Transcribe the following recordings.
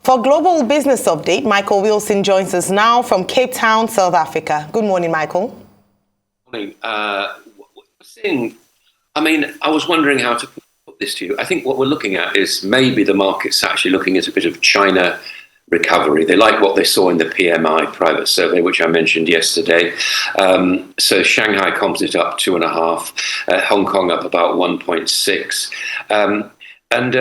For Global Business Update, Michael Wilson joins us now from Cape Town, South Africa. Good morning, Michael. Morning. I was wondering how to put this to you. I think what we're looking at is maybe the market's actually looking at a bit of China recovery. They like what they saw in the PMI private survey, which I mentioned yesterday. So Shanghai Composite up 2.5, Hong Kong up about 1.6. And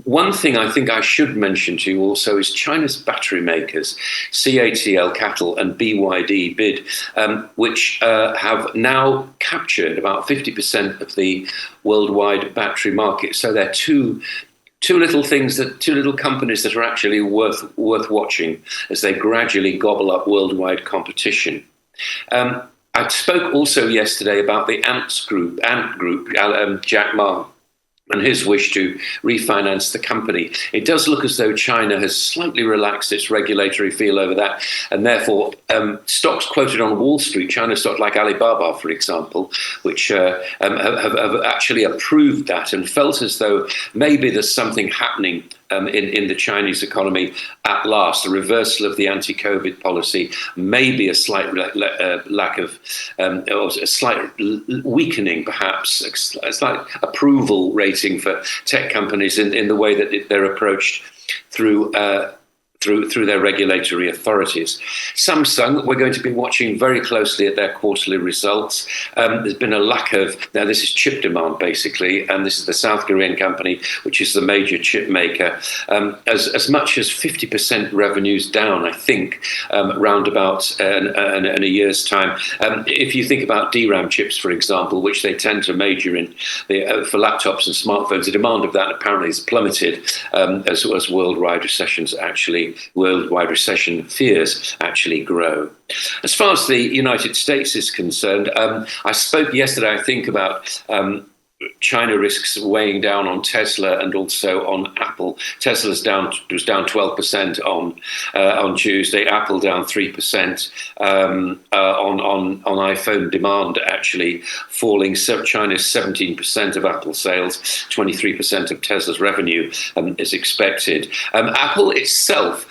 one thing I think I should mention to you also is China's battery makers, CATL Cattle and BYD Bid, which have now captured about 50% of the worldwide battery market. So they're two little companies that are actually worth watching as they gradually gobble up worldwide competition. I spoke also yesterday about the Ant Group, Jack Ma, and his wish to refinance the company. It does look as though China has slightly relaxed its regulatory feel over that, and therefore stocks quoted on Wall Street, China stocks like Alibaba, for example, which have actually approved that and felt as though maybe there's something happening in the Chinese economy at last, a reversal of the anti-COVID policy, maybe a slight lack of, or a slight weakening, perhaps, a slight approval rating for tech companies in the way that they're approached through their regulatory authorities. Samsung, we're going to be watching very closely at their quarterly results. There's been a lack of, now this is chip demand basically, and this is the South Korean company, which is the major chip maker. As much as 50% revenues down, I think, round about in a year's time. If you think about DRAM chips, for example, which they tend to major in for laptops and smartphones, the demand of that apparently has plummeted as worldwide recession fears actually grow. As far as the United States is concerned, I spoke yesterday, I think, about China risks weighing down on Tesla and also on Apple. Tesla's was down 12% on Tuesday. Apple down 3% on iPhone demand actually falling. So China's 17% of Apple sales, 23% of Tesla's revenue is expected. Apple itself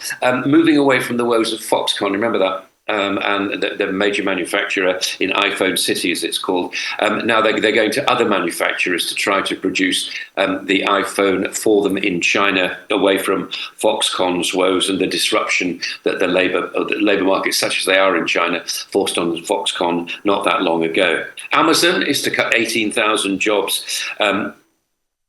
moving away from the woes of Foxconn. Remember that. And the major manufacturer in iPhone City, as it's called. Now they're going to other manufacturers to try to produce the iPhone for them in China, away from Foxconn's woes and the disruption that the labour market, such as they are in China, forced on Foxconn not that long ago. Amazon is to cut 18,000 jobs.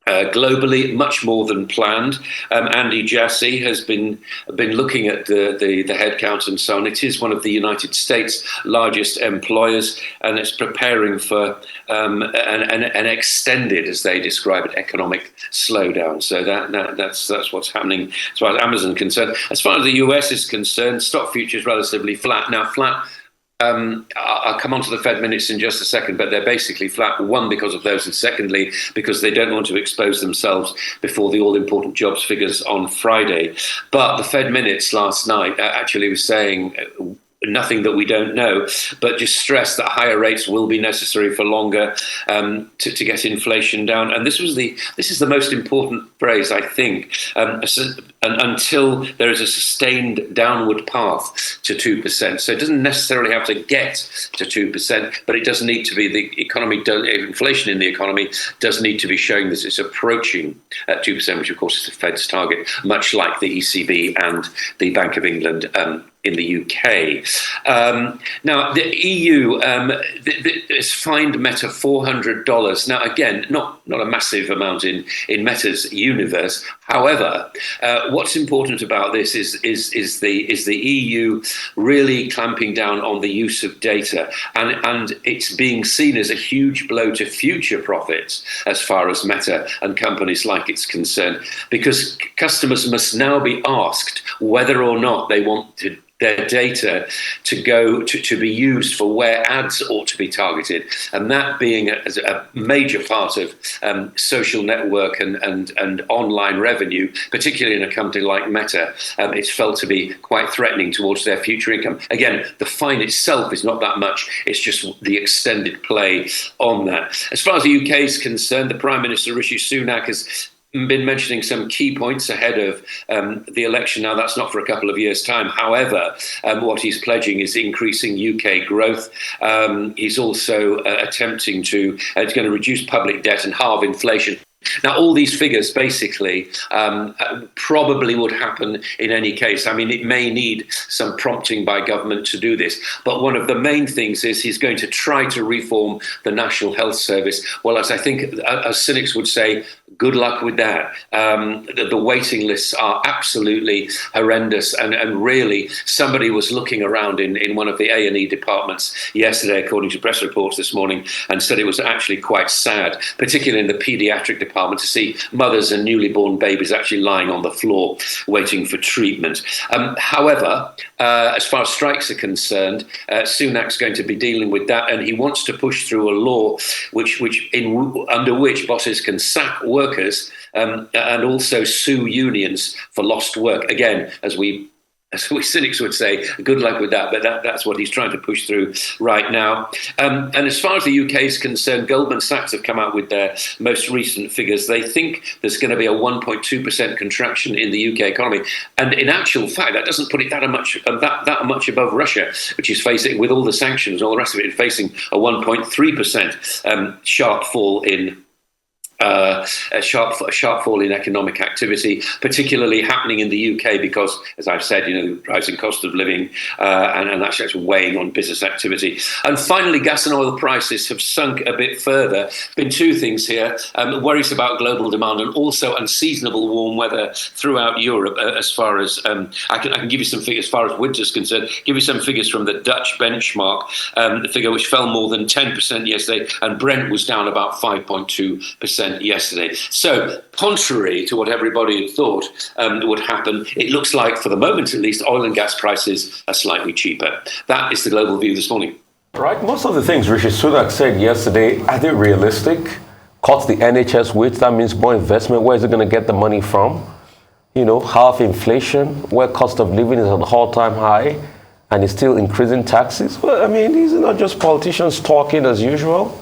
Globally, much more than planned. Andy Jassy has been looking at the headcount and so on. It is one of the United States' largest employers, and it's preparing for an extended, as they describe it, economic slowdown. So that's what's happening as far as Amazon is concerned. As far as the US is concerned, stock futures relatively flat. Now, flat. I'll come on to the Fed minutes in just a second, but they're basically flat, one, because of those, and secondly, because they don't want to expose themselves before the all-important jobs figures on Friday. But the Fed minutes last night actually was saying nothing that we don't know, but just stress that higher rates will be necessary for longer to get inflation down. And this is the most important phrase, I think, until there is a sustained downward path to 2%. So it doesn't necessarily have to get to 2%, but it does need to be inflation in the economy does need to be showing that it's approaching at 2%, which of course is the Fed's target, much like the ECB and the Bank of England in the UK. Now, the EU has fined Meta $400. Now, again, not a massive amount in Meta's universe. However, what's important about this is the EU really clamping down on the use of data, and it's being seen as a huge blow to future profits as far as Meta and companies like it's concerned, because customers must now be asked whether or not they want their data to be used for where ads ought to be targeted, and that being a major part of social network and online revenue, particularly in a company like Meta, it's felt to be quite threatening towards their future income. Again, the fine itself is not that much, it's just the extended play on that. As far as the UK is concerned, the Prime Minister Rishi Sunak has been mentioning some key points ahead of the election. Now, that's not for a couple of years' time. However, what he's pledging is increasing UK growth. He's also attempting to, it's going to reduce public debt and halve inflation. Now, all these figures basically probably would happen in any case. I mean, it may need some prompting by government to do this. But one of the main things is he's going to try to reform the National Health Service. Well, as I think, as cynics would say, good luck with that. The waiting lists are absolutely horrendous. And really, somebody was looking around in one of the A&E departments yesterday, according to press reports this morning, and said it was actually quite sad, particularly in the paediatric department, to see mothers and newly born babies actually lying on the floor waiting for treatment. However, as far as strikes are concerned, Sunak's going to be dealing with that, and he wants to push through a law under which bosses can sack workers and also sue unions for lost work. Again, as we cynics would say, good luck with that, but that's what he's trying to push through right now. And as far as the UK is concerned, Goldman Sachs have come out with their most recent figures. They think there's going to be a 1.2% contraction in the UK economy. And in actual fact, that doesn't put it that much above Russia, which is facing, with all the sanctions and all the rest of it, facing a 1.3% sharp fall in a sharp fall in economic activity, particularly happening in the UK because, as I've said, rising cost of living, and that's actually weighing on business activity. And finally, gas and oil prices have sunk a bit further. Been two things here: worries about global demand and also unseasonable warm weather throughout Europe. As far as I can give you some figures as far as winter's concerned. Give you some figures from the Dutch benchmark, the figure which fell more than 10% yesterday, and Brent was down about 5.2% yesterday. So, contrary to what everybody had thought would happen, it looks like, for the moment at least, oil and gas prices are slightly cheaper. That is the global view this morning. Right. Most of the things Rishi Sunak said yesterday, are they realistic? Cut the NHS wage, that means more investment. Where is it going to get the money from? Half inflation, where cost of living is at an all-time high, and he's still increasing taxes. Well, I mean, these are not just politicians talking as usual.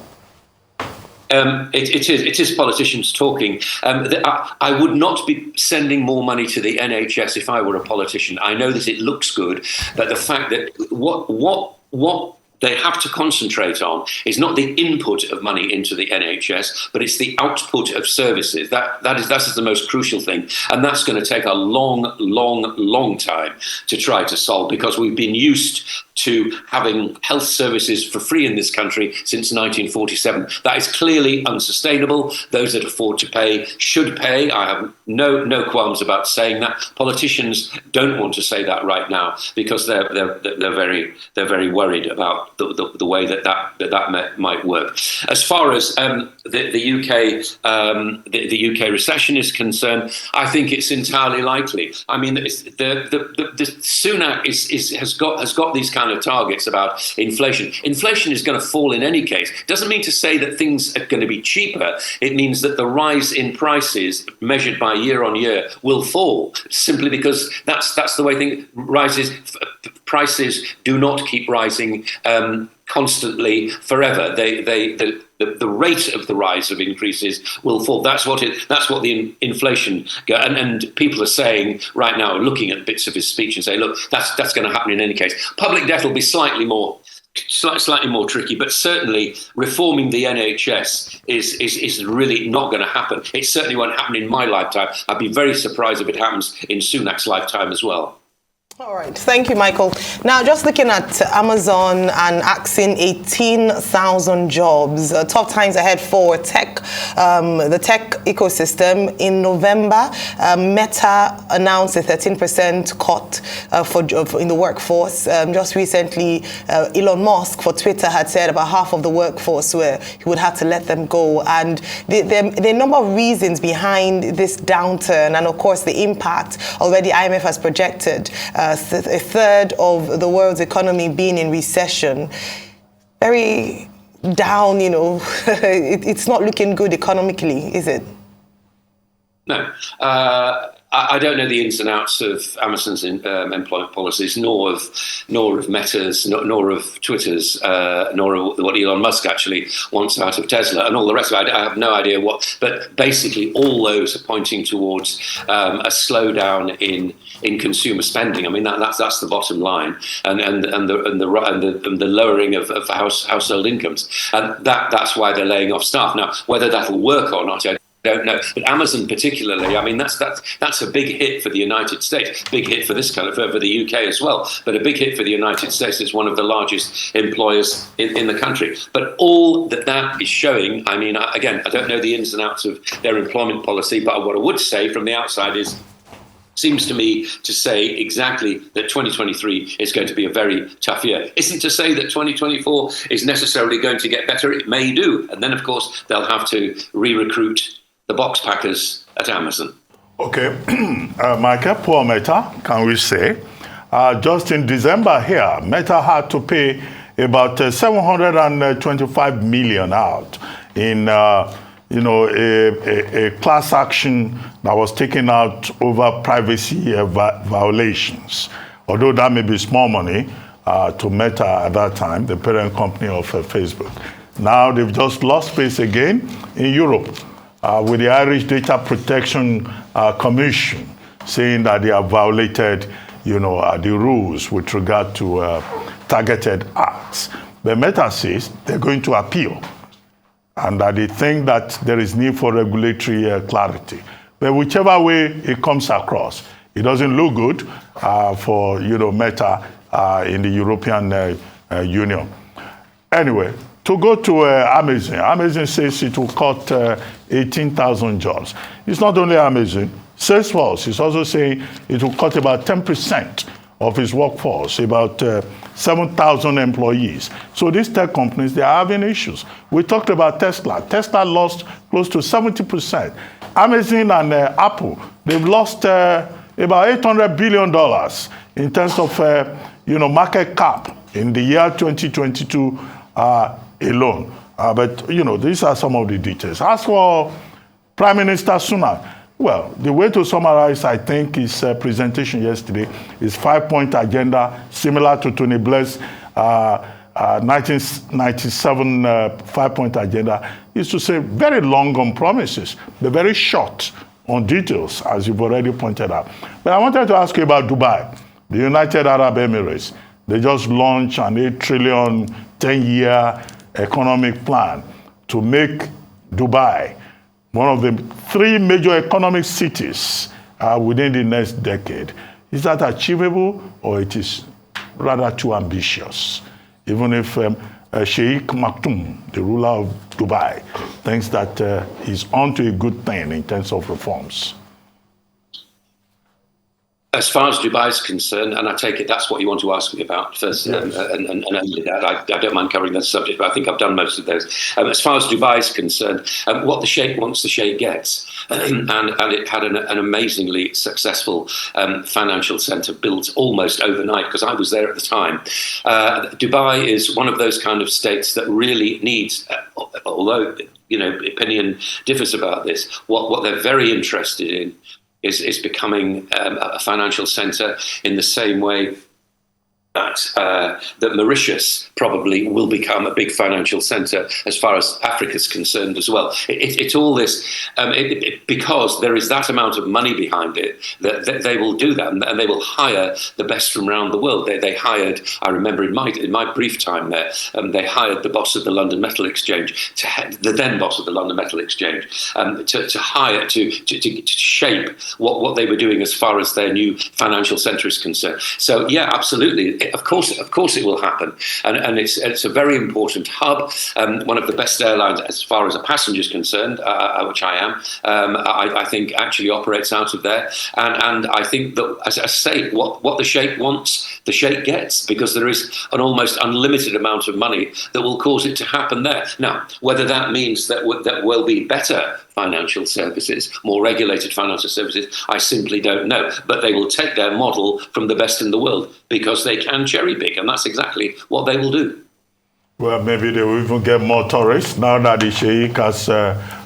It is politicians talking. I would not be sending more money to the NHS if I were a politician. I know that it looks good, but the fact that what they have to concentrate on is not the input of money into the NHS, but it's the output of services. That is the most crucial thing. And that's going to take a long time to try to solve, because we've been used to having health services for free in this country since 1947. That is clearly unsustainable. Those that afford to pay should pay. I have no qualms about saying that. Politicians don't want to say that right now because they're very worried about the way that might work. As far as the UK recession is concerned, I think it's entirely likely. I mean, the Sunak has got these kind of targets about inflation. Inflation is going to fall in any case. Doesn't mean to say that things are going to be cheaper. It means that the rise in prices measured by year on year will fall, simply because that's the way things rises. Prices do not keep rising constantly forever. The rate of the rise of increases will fall. That's what the inflation and people are saying right now, looking at bits of his speech and say, look, that's going to happen in any case. Public debt will be slightly more tricky, but certainly reforming the NHS is really not going to happen. It certainly won't happen in my lifetime. I'd be very surprised if it happens in Sunak's lifetime as well. All right. Thank you, Michael. Now, just looking at Amazon and axing 18,000 jobs, tough times ahead for the tech ecosystem. In November, Meta announced a 13% cut in the workforce. Just recently, Elon Musk for Twitter had said about half of the workforce where he would have to let them go. And there are a number of reasons behind this downturn, and of course the impact. Already IMF has projected a third of the world's economy being in recession. Very down, it's not looking good economically, is it? No. I don't know the ins and outs of Amazon's employment policies, nor of Meta's, nor of Twitter's, nor of what Elon Musk actually wants out of Tesla, and all the rest of it. I have no idea what. But basically, all those are pointing towards a slowdown in consumer spending. I mean, that's the bottom line, and the lowering of household incomes, and that's why they're laying off staff. Now, whether that'll work or not, I don't know. But Amazon particularly, I mean, that's a big hit for the United States, big hit for this for the UK as well, but a big hit for the United States. It's one of the largest employers in the country. But all that is showing, I mean, again, I don't know the ins and outs of their employment policy, but what I would say from the outside seems to me to say exactly that 2023 is going to be a very tough year. Isn't to say that 2024 is necessarily going to get better. It may do. And then, of course, they'll have to re-recruit the box packers at Amazon. Okay, Michael, poor Meta, can we say? Just in December here, Meta had to pay about 725 million out in a class action that was taken out over privacy violations. Although that may be small money to Meta at that time, the parent company of Facebook. Now they've just lost face again in Europe with the Irish Data Protection Commission saying that they have violated, the rules with regard to targeted ads. But Meta says they're going to appeal, and that they think that there is need for regulatory clarity. But whichever way it comes across, it doesn't look good for Meta in the European Union. Anyway, to go to Amazon. Amazon says it will cut 18,000 jobs. It's not only Amazon. Salesforce is also saying it will cut about 10% of its workforce, about 7,000 employees. So these tech companies, they are having issues. We talked about Tesla. Tesla lost close to 70%. Amazon and Apple, they've lost about $800 billion in terms of market cap in the year 2022 alone. But these are some of the details. As for Prime Minister Sunak, well, the way to summarize, I think, his presentation yesterday is 5-point agenda, similar to Tony Blair's 1997 5-point agenda, is to say very long on promises, but very short on details, as you've already pointed out. But I wanted to ask you about Dubai, the United Arab Emirates. They just launched an $8 trillion 10-year economic plan to make Dubai one of the 3 major economic cities within the next decade. Is that achievable, or it is rather too ambitious? Even if Sheikh Maktoum, the ruler of Dubai, thinks that he's onto a good thing in terms of reforms. As far as Dubai is concerned, and I take it that's what you want to ask me about first, yes. and only that, I don't mind covering that subject, but I think I've done most of those. As far as Dubai is concerned, what the Sheikh wants, the Sheikh gets. And it had an amazingly successful financial centre built almost overnight, because I was there at the time. Dubai is one of those kind of states that really needs, although opinion differs about this, what they're very interested in is becoming a financial centre in the same way that Mauritius probably will become a big financial centre as far as Africa is concerned as well. It's all this, because there is that amount of money behind it, that they will do that, and they will hire the best from around the world. They hired, I remember in my brief time there, they hired the boss of the London Metal Exchange, the then boss of the London Metal Exchange, to hire, to shape what they were doing as far as their new financial centre is concerned. So yeah, absolutely. Of course it will happen, and it's a very important hub. One of the best airlines as far as a passenger is concerned, which I am. I think actually operates out of there, and I think that, as I say, what the Sheikh wants, the Sheikh gets, because there is an almost unlimited amount of money that will cause it to happen there. Now, whether that means that will be better financial services, more regulated financial services, I simply don't know. But they will take their model from the best in the world, because they can cherry pick, and that's exactly what they will do. Well, maybe they will even get more tourists now that the Sheikh has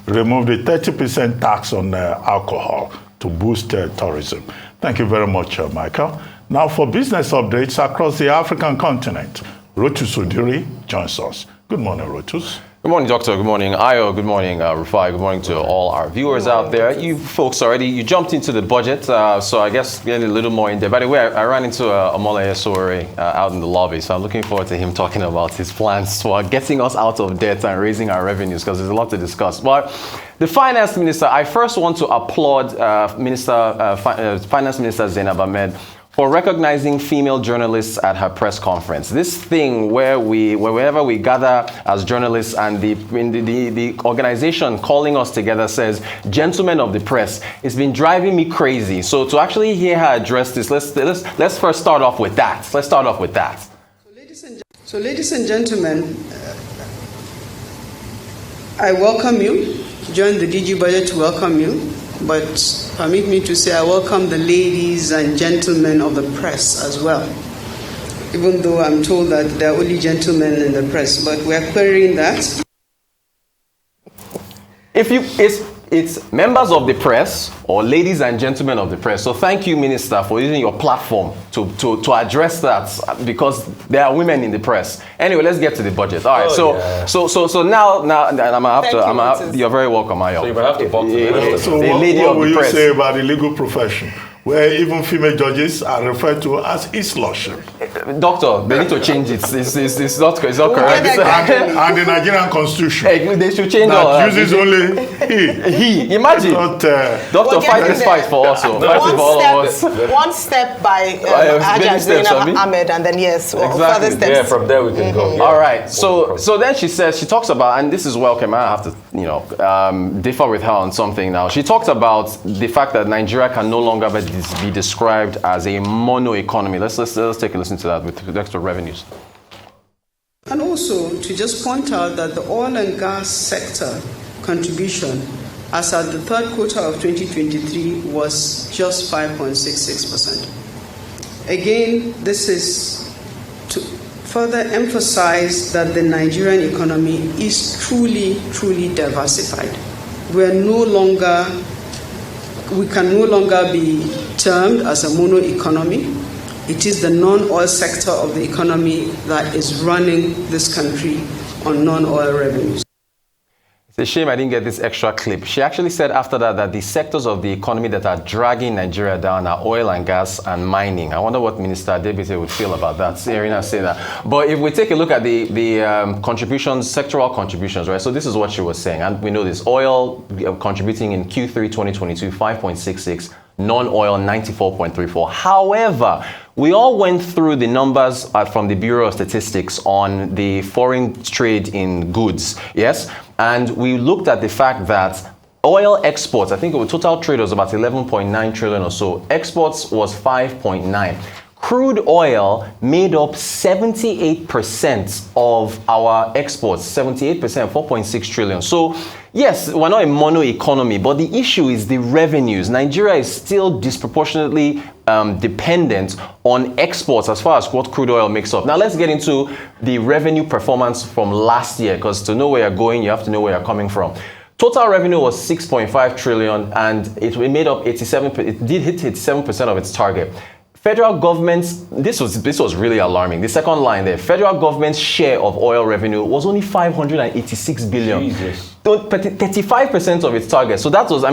removed the 30% tax on alcohol. to boost tourism. Thank you very much, Michael. Now for business updates across the African continent, Rotus Odiri joins us. Good morning, Rotus. Good morning, Doctor. Good morning, Ayo. Good morning, Rufai. Good morning to all our viewers out there. You folks you jumped into the budget, so I guess getting a little more in there. By the way, I ran into Amola Esore out in the lobby, so I'm looking forward to him talking about his plans for getting us out of debt and raising our revenues, because there's a lot to discuss. But the Finance Minister, I first want to applaud Finance Minister Zainab Ahmed for recognizing female journalists at her press conference. This thing wherever we gather as journalists and the organization calling us together says, gentlemen of the press, it's been driving me crazy. So to actually hear her address this, let's first start off with that. Let's start off with that. So ladies and gentlemen, I welcome you, join the DG budget to welcome you. But permit me to say I welcome the ladies and gentlemen of the press as well, even though I'm told that there are only gentlemen in the press, but we're querying that. It's members of the press or ladies and gentlemen of the press. So thank you, Minister, for using your platform to address that, because there are women in the press. Anyway, let's get to the budget. All right. So now you're very welcome, Ayo. So you might have to box the So what will you say about the legal profession, where even female judges are referred to as His Lordship? Doctor, they need to change it. It's not correct. And the Nigerian Constitution. They should change all that. Uses only he. Imagine. Not, Doctor, fight this fight for us. Fight it for all of us. One step by Zainab Ahmed, and then further steps. Yeah, from there we can go. Yeah. All right. So then she talks about, and this is welcome. I have to, differ with her on something now. She talked about the fact that Nigeria can no longer be described as a mono economy. Let's take a listen to that with the extra revenues. And also to just point out that the oil and gas sector contribution as at the third quarter of 2023 was just 5.66%. Again, this is to further emphasize that the Nigerian economy is truly, truly diversified. We can no longer be termed as a mono economy. It is the non-oil sector of the economy that is running this country on non-oil revenues. It's a shame I didn't get this extra clip. She actually said after that the sectors of the economy that are dragging Nigeria down are oil and gas and mining. I wonder what Minister Adebite would feel about that. Serena said that. But if we take a look at the contributions, sectoral contributions, right? So this is what she was saying, and we know this: oil contributing in Q3 2022 5.66, non-oil 94.34. However, we all went through the numbers from the Bureau of Statistics on the foreign trade in goods, yes? And we looked at the fact that oil exports, I think the total trade was about 11.9 trillion or so. Exports was 5.9. Crude oil made up 78% of our exports, 78%, 4.6 trillion. So yes, we're not a mono economy, but the issue is the revenues. Nigeria is still disproportionately dependent on exports as far as what crude oil makes up. Now let's get into the revenue performance from last year, because to know where you're going, you have to know where you're coming from. Total revenue was 6.5 trillion, and it made up 87%. It did hit 87% of its target. Federal government's, this was really alarming. The second line there, federal government's share of oil revenue was only 586 billion. Jesus. 35% of its target. So that was, I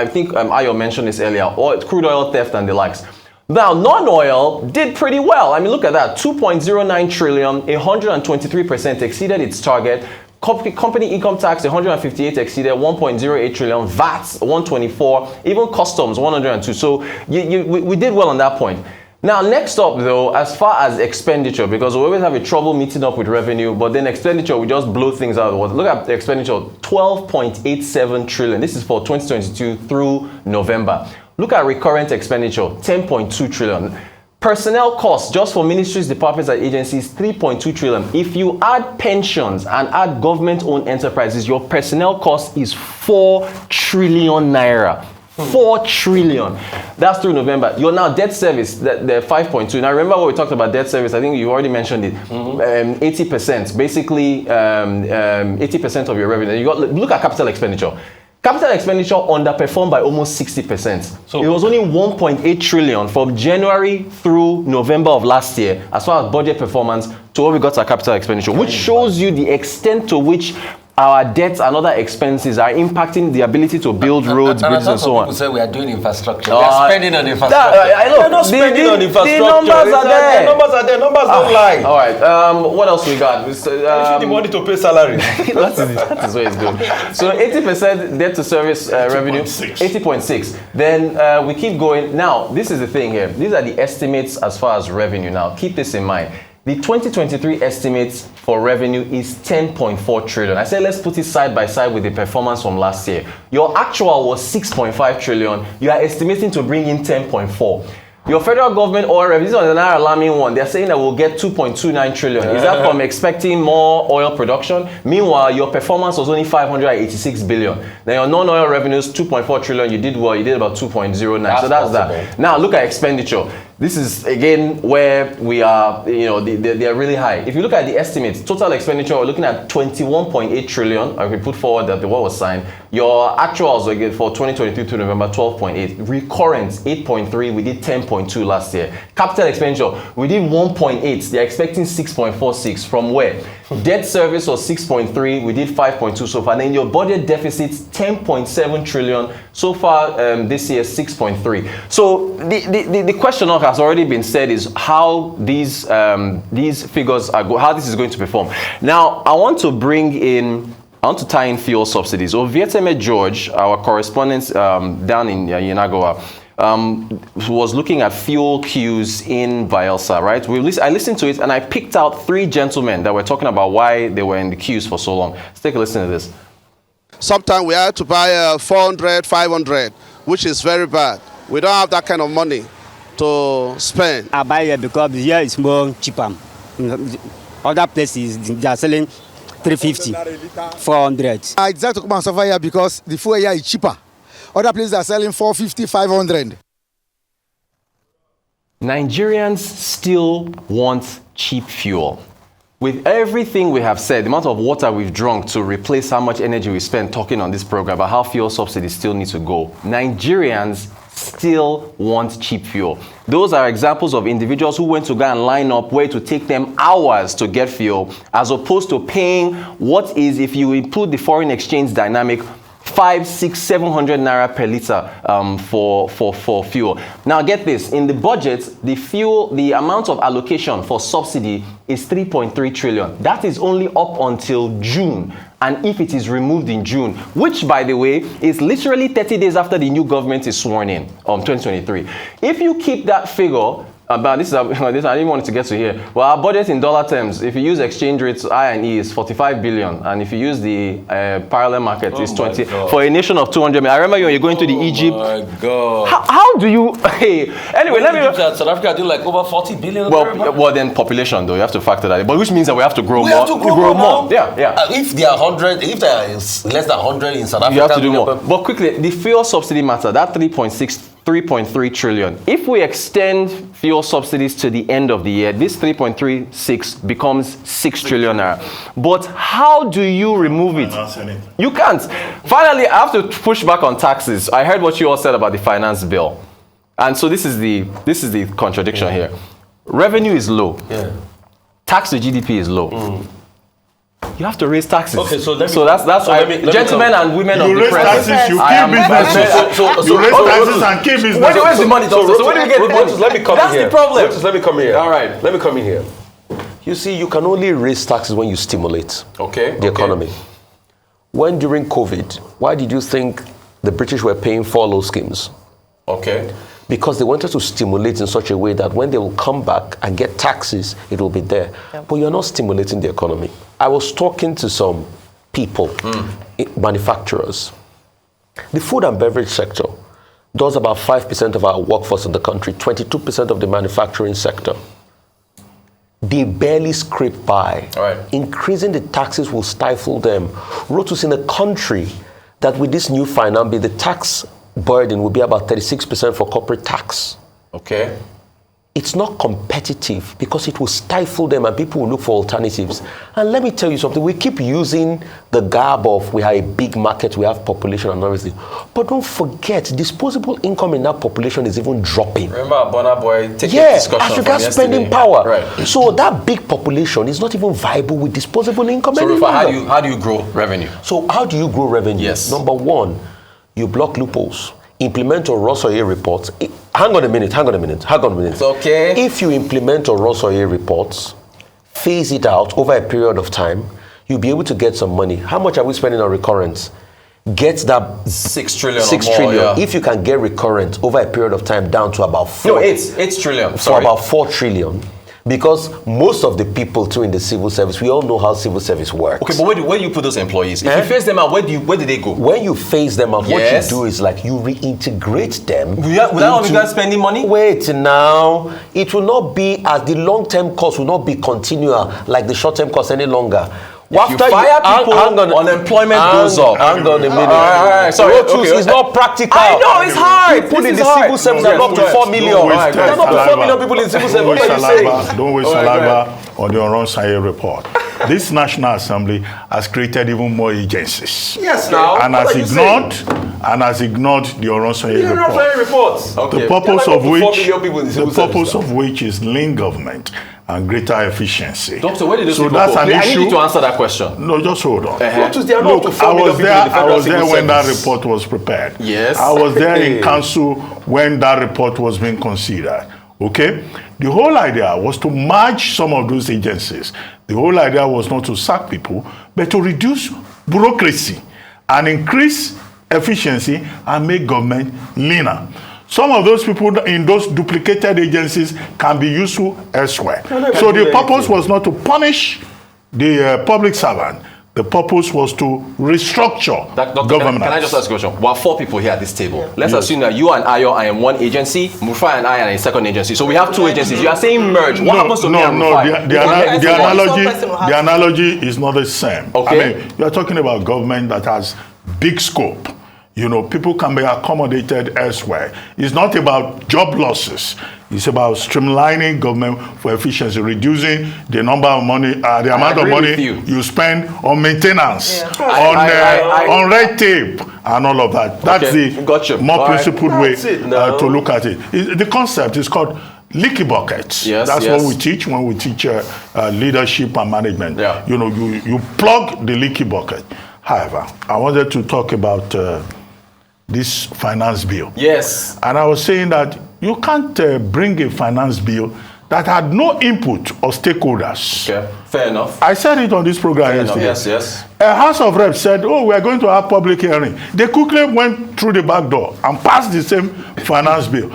think Ayo mentioned this earlier, crude oil theft and the likes. Now, non-oil did pretty well. Look at that, 2.09 trillion, 123% exceeded its target. Company income tax, 158 exceeded, 1.08 trillion, VAT, 124, even customs, 102. So we did well on that point. Now, next up, though, as far as expenditure, because we always have a trouble meeting up with revenue, but then expenditure, we just blow things out of the water. Look at the expenditure, 12.87 trillion. This is for 2022 through November. Look at recurrent expenditure, 10.2 trillion. Personnel costs, just for ministries, departments, and agencies, 3.2 trillion. If you add pensions and add government-owned enterprises, your personnel cost is 4 trillion naira. 4 trillion. That's through November. Your now debt service, the 5.2. Now remember what we talked about debt service. I think you already mentioned it. 80%, basically 80% of your revenue. Look at capital expenditure. Capital expenditure underperformed by almost 60%. So it was only 1.8 trillion from January through November of last year, as far as budget performance, to what we got our capital expenditure, which shows you the extent to which our debts and other expenses are impacting the ability to build roads, bridges, and so on. People say we are doing infrastructure. We are spending on infrastructure. We're not spending on infrastructure. The numbers are there. The numbers are there. Numbers don't lie. All right. What else we got? You should the money to pay salary. that is what it's good. So 80% debt to service revenue. 80.6. Then we keep going. Now, this is the thing here. These are the estimates as far as revenue. Now, keep this in mind. The 2023 estimates for revenue is 10.4 trillion. I said let's put it side by side with the performance from last year. Your actual was 6.5 trillion. You are estimating to bring in 10.4. Your federal government oil revenue, this is another alarming one. They're saying that we'll get 2.29 trillion. Is that from expecting more oil production? Meanwhile, your performance was only 586 billion. Then your non-oil revenues, 2.4 trillion. You did well. You did about 2.09. So that's that. Now look at expenditure. This is, again, where we are, they're really high. If you look at the estimates, total expenditure, we're looking at 21.8 trillion. I can put forward that the what was signed. Your actuals again for 2023 to November, 12.8. Recurrent, 8.3. We did 10.2 last year. Capital expenditure, we did 1.8. They're expecting 6.46. From where? Debt service was 6.3. We did 5.2 so far. And then your budget deficit, 10.7 trillion. So far, this year, 6.3. So the question has already been said is how these figures are how this is going to perform. Now, I want to tie in fuel subsidies. Ovieteme George, our correspondent down in Yenagoa, was looking at fuel queues in Bayelsa, right? I listened to it and I picked out 3 gentlemen that were talking about why they were in the queues for so long. Let's take a listen to this. Sometimes we have to buy 400, 500, which is very bad. We don't have that kind of money to spend. I buy it because here is more cheaper. Other places they are selling 350, 400. I decided to come and suffer here because the fuel here is cheaper. Other places are selling 450, 500. Nigerians still want cheap fuel. With everything we have said, the amount of water we've drunk to replace how much energy we spend talking on this program about how fuel subsidies still need to go, Nigerians still want cheap fuel. Those are examples of individuals who went to go and line up where it would take them hours to get fuel, as opposed to paying what is, if you include the foreign exchange dynamic, 500, 600, 700 naira per liter for fuel. Now get this, in the budget, the amount of allocation for subsidy is 3.3 trillion. That is only up until June. And if it is removed in June, which, by the way, is literally 30 days after the new government is sworn in, 2023. If you keep that figure, this I didn't want to get to here. Well, our budget in dollar terms, if you use exchange rates I and E, is 45 billion, and if you use the parallel market, it's 20 for a nation of 200 million. I remember when you're going to the Egypt. Oh my God! How do you? Hey, anyway, let me. South Africa do like over 40 billion. Well, then population though, you have to factor that in. But which means that we have to grow more. We have to grow more. Yeah. If there are 100, if there is less than 100 in South Africa, you have to do more. But quickly, the fuel subsidy matter, that 3.3 trillion. If we extend fuel subsidies to the end of the year, this 3.36 becomes 6 trillion naira. But how do you remove it? You can't. Finally, I have to push back on taxes. I heard what you all said about the finance bill. And so this is the contradiction here. Revenue is low. Yeah. Tax to GDP is low. You have to raise taxes. Okay, so that's gentlemen and women of the press. You keep businesses. You raise taxes and keep businesses. Where's the money, doctor? So where do you get the money? Let me come That's in here. the problem. Let me come in here. All right. Let me come in here. You see, you can only raise taxes when you stimulate the economy. When during COVID, why did you think the British were paying furlough schemes? Okay. Because they wanted to stimulate in such a way that when they will come back and get taxes, it will be there. Yeah. But you're not stimulating the economy. I was talking to some people, manufacturers. The food and beverage sector does about 5% of our workforce in the country, 22% of the manufacturing sector. They barely scrape by. All right. Increasing the taxes will stifle them. Wrote us in a country that with this new finance bill, the tax burden will be about 36% for corporate tax. Okay. it's not competitive because it will stifle them and people will look for alternatives. And let me tell you something, we keep using the garb of we have a big market, we have population and everything. But don't forget, disposable income in that population is even dropping. Remember Bonner Boy taking discussion as regards spending power. Right. So that big population is not even viable with disposable income anymore. So how do you grow revenue? So how do you grow revenue? Yes. Number one, you block loopholes. Implement a Ross or A report. Hang on a minute. Okay. If you implement a Ross or A reports, phase it out over a period of time, you'll be able to get some money. How much are we spending on recurrence? Get that 6 trillion. 6 or more, trillion. Yeah. If you can get recurrent over a period of time down to about 4. No, 8 trillion. So about 4 trillion. Because most of the people too in the civil service, we all know how civil service works. Okay, but where do you put those employees? If you phase them out, where do they go? When you phase them out, what you do is like you reintegrate them. Without spending money? Wait now. It will not be as the long-term cost will not be continual like the short-term cost any longer. If you fire people, unemployment goes up. Hang on a minute. All right. Sorry, it's not practical. I know, it's hard. People in the civil service are not to 4 million. There are not to 4 million people in the civil service. What are you saying? Don't waste saliva on the Oronsaye report. This National Assembly has created even more agencies. Yes, now. And has ignored the Oronsaye report. Okay. The purpose of which is lean government and greater efficiency. Doctor, where did those people that's go? an I issue. need you to answer that question. No, just hold on. What is there Look, not to 4 million people in the I federal was there civil when that service? report was prepared. Yes. I was there in council when that report was being considered. Okay? The whole idea was to merge some of those agencies. The whole idea was not to sack people, but to reduce bureaucracy and increase efficiency and make government leaner. Some of those people in those duplicated agencies can be useful elsewhere. So the purpose was not to punish the public servant. The purpose was to restructure government. Can I just ask a question? We're 4 people here at this table. Let's assume that you and Ayo are in one agency, Mufa and I are in a second agency. So we have 2 agencies. You are saying merge. What happens to me and Mufa? The analogy is not the same. Okay. I mean, you are talking about government that has big scope. You know, people can be accommodated elsewhere. It's not about job losses. It's about streamlining government for efficiency, reducing the number of money, the amount of money you spend on maintenance, on red tape, and all of that. That's the more principled way to look at it. The concept is called leaky buckets. That's what we teach when we teach leadership and management. You know, you plug the leaky bucket. However, I wanted to talk about this finance bill. Yes. And I was saying that you can't bring a finance bill that had no input of stakeholders. Okay, fair enough. I said it on this program yesterday. Yes. A House of Reps said, oh, we are going to have public hearing. They quickly went through the back door and passed the same finance bill.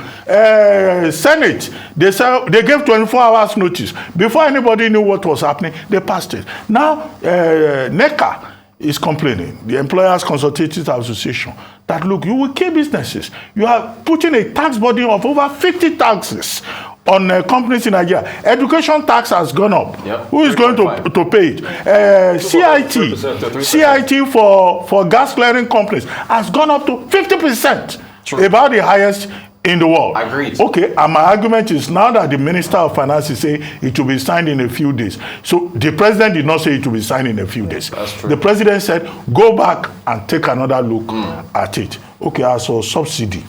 Senate, they said they gave 24 hours notice. Before anybody knew what was happening, they passed it. Now, NECA is complaining, the Employers Consultative Association, that look, you will kill businesses. You are putting a tax burden of over 50 taxes on companies in Nigeria. Education tax has gone up. Who is going to pay it? CIT for gas clearing companies has gone up to 50%, about the highest in the world. Agreed. Okay, and my argument is now that the Minister of Finance is saying it will be signed in a few days. So the President did not say it will be signed in a few days. That's true. The President said, go back and take another look at it. Okay, as for subsidy.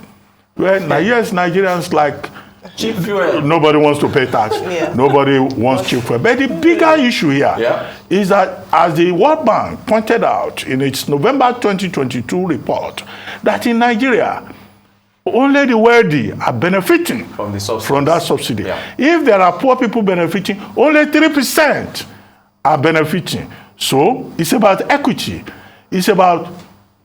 Well, yes, Nigerians like cheap fuel. Nobody wants to pay tax. Nobody wants cheap fuel. But the bigger issue here is that, as the World Bank pointed out in its November 2022 report, that in Nigeria, only the wealthy are benefiting from that subsidy. If there are poor people benefiting, only 3% are benefiting. So it's about equity. It's about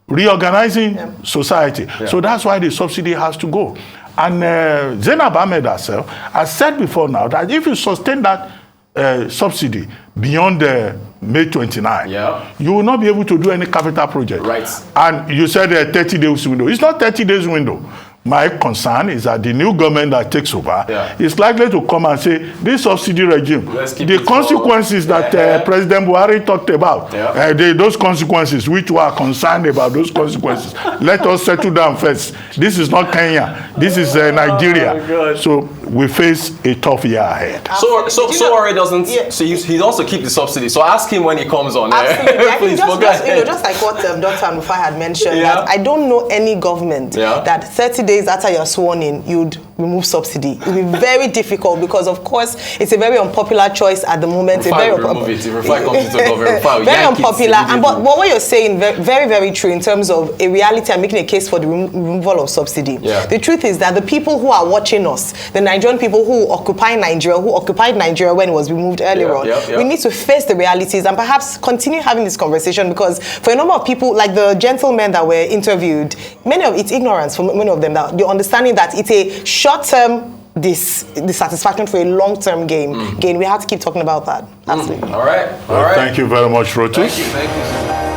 reorganizing society. So that's why the subsidy has to go. And Zainab Ahmed herself has said before now that if you sustain that subsidy beyond May 29, you will not be able to do any capital project. And you said a 30 days window. It's not 30 days window. My concern is that the new government that takes over is likely to come and say, this subsidy regime, the consequences that President Buhari talked about, those consequences, which we are concerned about those consequences, let us settle down first. This is not Kenya. This is Nigeria. So we face a tough year ahead. So Ore doesn't. Yeah. So he also keep the subsidy. So ask him when he comes on. Absolutely. I Please, just like what Dr. Anufai had mentioned, that I don't know any government that 30 days after you're sworn in, you'd remove subsidy. It will be very difficult because, of course, it's a very unpopular choice at the moment. Very unpopular. But what you're saying, very, very true in terms of a reality and making a case for the removal of subsidy. Yeah. The truth is that the people who are watching us, the Nigerian people who occupied Nigeria when it was removed earlier on, we need to face the realities and perhaps continue having this conversation, because for a number of people, like the gentlemen that were interviewed, it's ignorance for many of them, that the understanding that it's a short-term dissatisfaction for a long-term gain. We have to keep talking about that. Absolutely. All right. Thank you very much, Rotus. Thank you.